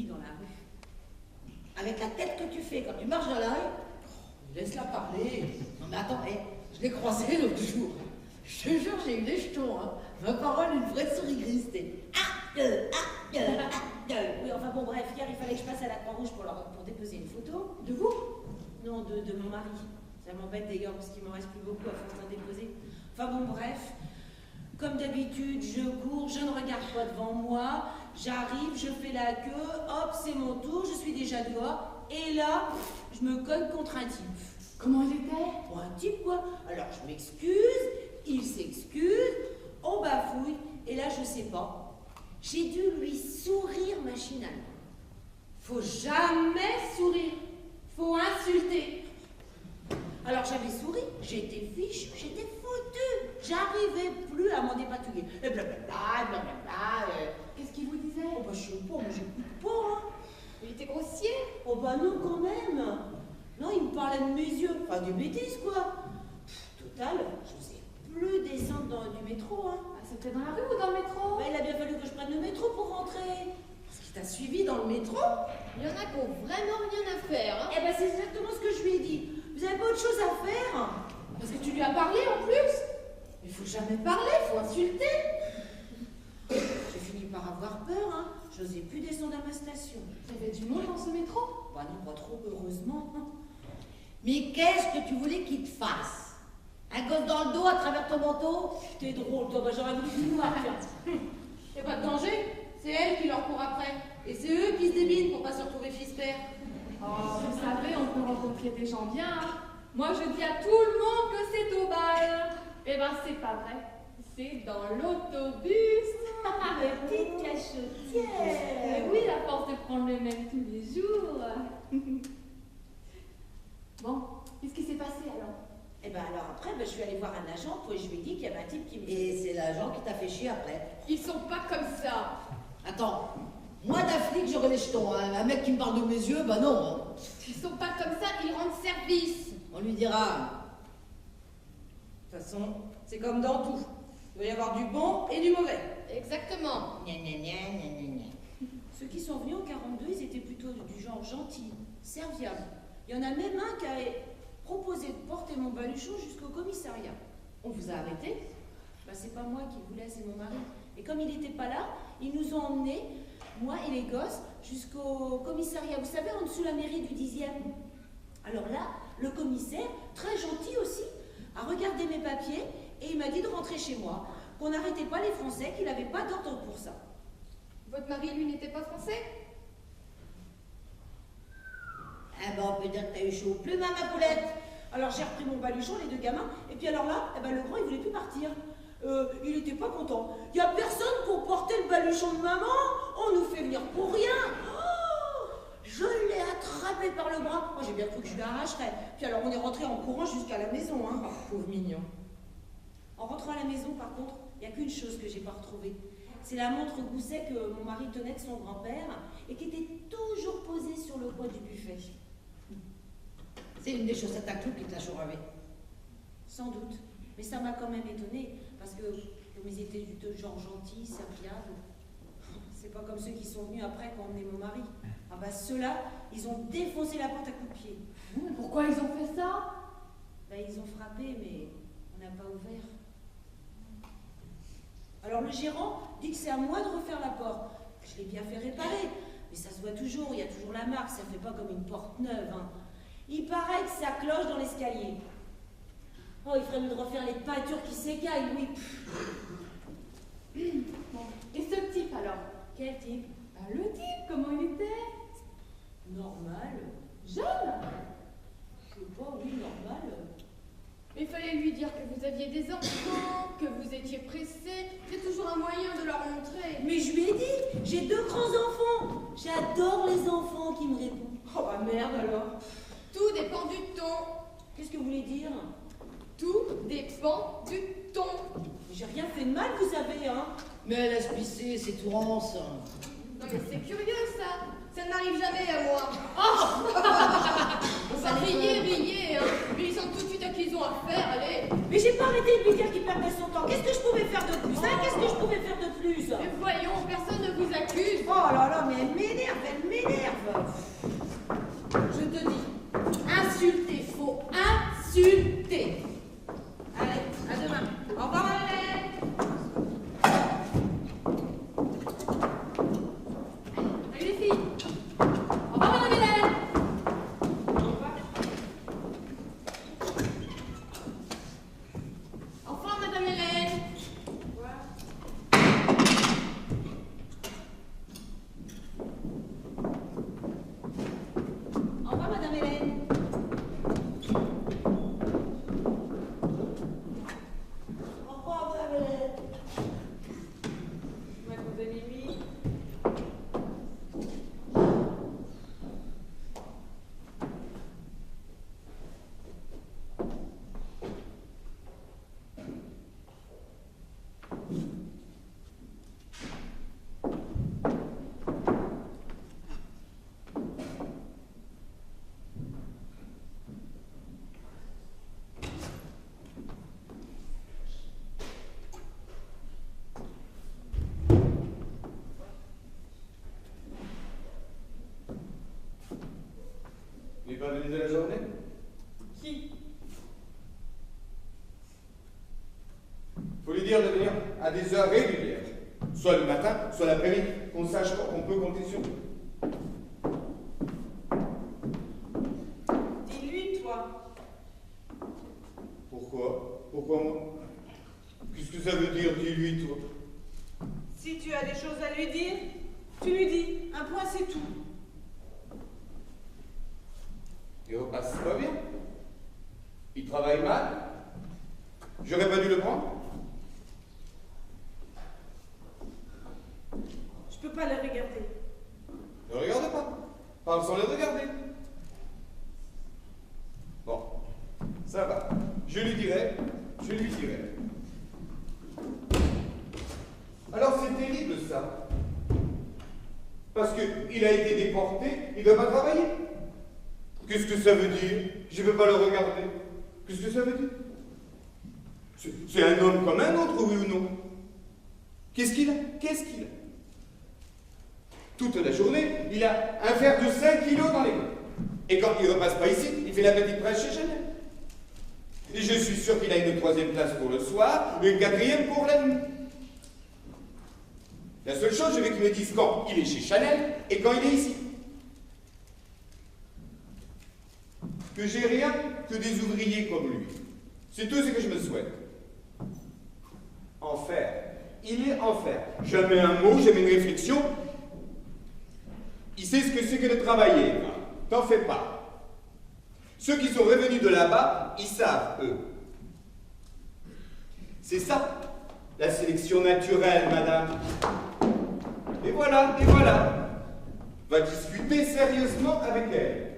dans la rue. Avec la tête que tu fais quand tu marches dans la rue. Laisse-la parler. Non mais attends, je l'ai croisée l'autre jour. Je te jure, j'ai eu des jetons, hein. Ma parole, une vraie souris grise, c'était Oui, enfin bon, bref, hier il fallait que je passe à la Croix-Rouge pour déposer une photo. De vous? Non, de mon mari. Ça m'embête d'ailleurs parce qu'il m'en reste plus beaucoup à force d'en déposer. Enfin bon, bref. Comme d'habitude, je cours, je ne regarde pas devant moi, j'arrive, je fais la queue, hop, c'est mon tour, je suis déjà dehors, et là, je me cogne contre un type. Comment il était? Bon, un type quoi? Alors je m'excuse, il s'excuse, on bafouille, et là je sais pas. J'ai dû lui sourire machinalement. Faut jamais sourire. Faut insulter. Alors j'avais souri, j'étais fiche, j'étais foutue, j'arrivais plus à m'en dépatouiller. Et blablabla. Qu'est-ce qu'il vous disait? Oh bah je sais pas, moi j'écoute pas, hein. Il était grossier? Oh bah non quand même. Non, il me parlait de mes yeux, enfin des bêtises quoi. Total, je n'osais plus descendre du métro, hein. Ah, c'était dans la rue ou dans le métro? Bah, il a bien fallu que je prenne le métro pour rentrer. Parce qu'il t'a suivi dans le métro. Il y en a qui ont vraiment rien à faire, hein. Eh ben c'est exactement ce que je lui ai dit. Vous avez pas autre chose à faire? Parce que tu lui as parlé en plus. Il faut jamais parler, faut insulter. J'ai fini par avoir peur, hein. J'osais plus descendre à ma station. Il y avait du monde dans ce métro? Bah non, pas trop, heureusement. Mais qu'est-ce que tu voulais qu'il te fasse? Un gosse dans le dos à travers ton manteau? T'es drôle, toi, bah j'aurais voulu que tu vois, tiens. Y a pas de danger. C'est elle qui leur court après. Et c'est eux qui se débinent pour pas se retrouver fils-père. Oh, vous savez, on peut rencontrer des gens bien. Hein. Moi, je dis à tout le monde que c'est au bal. Eh ben, c'est pas vrai. C'est dans l'autobus. Petite cachotière. Eh oui, à force de prendre le même tous les jours. Bon, qu'est-ce qui s'est passé alors? Eh ben alors après, je suis allée voir un agent, puis je lui ai dit qu'il y avait un type qui me... Et c'est l'agent qui t'a fait chier après. Ils sont pas comme ça. Attends, moi d'un flic j'aurais les jetons, hein. Un mec qui me parle de mes yeux, bah non. Hein. Ils sont pas comme ça, ils rendent service. On lui dira. De toute façon, c'est comme dans tout. Il doit y avoir du bon et du mauvais. Exactement. Gna gna gna gna gna gna. Ceux qui sont venus au 42, ils étaient plutôt du genre gentil, serviable. Il y en a même un qui a proposé de porter mon baluchon jusqu'au commissariat. On vous a arrêté? Bah, c'est pas moi qui voulais, c'est mon mari. Et comme il n'était pas là, ils nous ont emmenés, moi et les gosses, jusqu'au commissariat. Vous savez, en dessous la mairie du 10e. Alors là, le commissaire, très gentil aussi, a regardé mes papiers et il m'a dit de rentrer chez moi, qu'on n'arrêtait pas les Français, qu'il n'avait pas d'ordre pour ça. Votre mari, lui, n'était pas français? Ah ben on peut dire que t'as eu chaud au plume, hein, ma poulette. Alors j'ai repris mon baluchon, les deux gamins, et puis alors là, le grand, il voulait plus partir. Il était pas content. Il n'y a personne pour porter le baluchon de maman. On nous fait venir pour rien. Oh, je l'ai attrapé par le bras. Moi, j'ai bien cru que je lui arracherais. Puis alors, on est rentré en courant jusqu'à la maison. Hein. Oh, pauvre mignon. En rentrant à la maison, par contre, il n'y a qu'une chose que j'ai pas retrouvée. C'est la montre gousset que mon mari tenait de son grand-père et qui était toujours posée sur le coin du buffet. C'est une des chaussettes à clous qui te l'a chouravé. Sans doute. Mais ça m'a quand même étonnée, parce que comme ils étaient du genre gentils, serviables, c'est pas comme ceux qui sont venus après qui ont emmené mon mari. Ah bah ceux-là, ils ont défoncé la porte à coups de pied. Pourquoi ils ont fait ça? Bah ils ont frappé, mais on n'a pas ouvert. Alors le gérant dit que c'est à moi de refaire la porte. Je l'ai bien fait réparer, mais ça se voit toujours, il y a toujours la marque, ça fait pas comme une porte neuve. Hein. Il paraît que ça cloche dans l'escalier. Oh, il ferait mieux de refaire les peintures qui s'écaillent, oui. Bon. Et ce type alors? Quel type? Bah, le type, comment il était? Normal. Jeune? Je sais pas, oui, normal. Il fallait lui dire que vous aviez des enfants, que vous étiez pressé. C'est toujours un moyen de leur montrer. Mais je lui ai dit, j'ai 2 grands-enfants. J'adore les enfants qui me répondent. Oh bah merde alors. Tout dépend du ton. Qu'est-ce que vous voulez dire? Tout dépend du ton. J'ai rien fait de mal, vous savez, hein. Mais laisse pisser, c'est Tourance. Non mais c'est curieux ça. Ça ne m'arrive jamais à moi. Ça Riez, hein. Mais ils sentent tout de suite à qui ils ont affaire, allez. Mais j'ai pas arrêté de lui dire qu'il perdait son temps. Qu'est-ce que je pouvais faire de plus, hein? Qu'est-ce que je pouvais faire de plus? Mais voyons, personne ne vous accuse. Oh, Oh là là, mais elle m'énerve, elle m'énerve. Je te dis, insulter, faut insulter. Allez, à demain. Au revoir, Madeleine. Salut les filles. Au revoir, Madame Hélène. Au revoir, Madame Hélène. Au revoir, Madame Hélène. Au revoir, Madame Hélène. Ma cousine Mimi. Il n'est pas venu de la journée? Qui? Faut lui dire de venir à des heures régulières. Soit le matin, soit l'après-midi, qu'on sache qu'on peut compter sur lui. Dis-lui, toi. Pourquoi? Pourquoi moi? Qu'est-ce que ça veut dire, dis-lui, toi? Si tu as des choses à lui dire, tu lui dis. Un point, c'est tout. Il repasse pas bien. Il travaille mal. J'aurais pas dû le prendre. Je peux pas le regarder. Ne regarde pas. Parle sans le regarder. Bon, ça va. Je lui dirai. Je lui dirai. Alors c'est terrible ça. Parce qu'il a été déporté, il ne va pas travailler. Qu'est-ce que ça veut dire? Je ne veux pas le regarder. Qu'est-ce que ça veut dire? C'est un homme comme un autre, oui ou non? Qu'est-ce qu'il a? Qu'est-ce qu'il a? Toute la journée, il a un fer de 5 kilos dans les mains. Et quand il repasse pas ici, il fait la petite presse chez Chanel. Et je suis sûr qu'il a une 3e place pour le soir, une 4e pour la nuit. La seule chose, je veux qu'il me dise quand il est chez Chanel et quand il est ici. Que j'ai rien que des ouvriers comme lui. C'est tout ce que je me souhaite. Enfer. Il est enfer. Jamais un mot, jamais une réflexion. Il sait ce que c'est que de travailler. T'en fais pas. Ceux qui sont revenus de là-bas, ils savent, eux. C'est ça, la sélection naturelle, madame. Et voilà, et voilà. Va discuter sérieusement avec elle.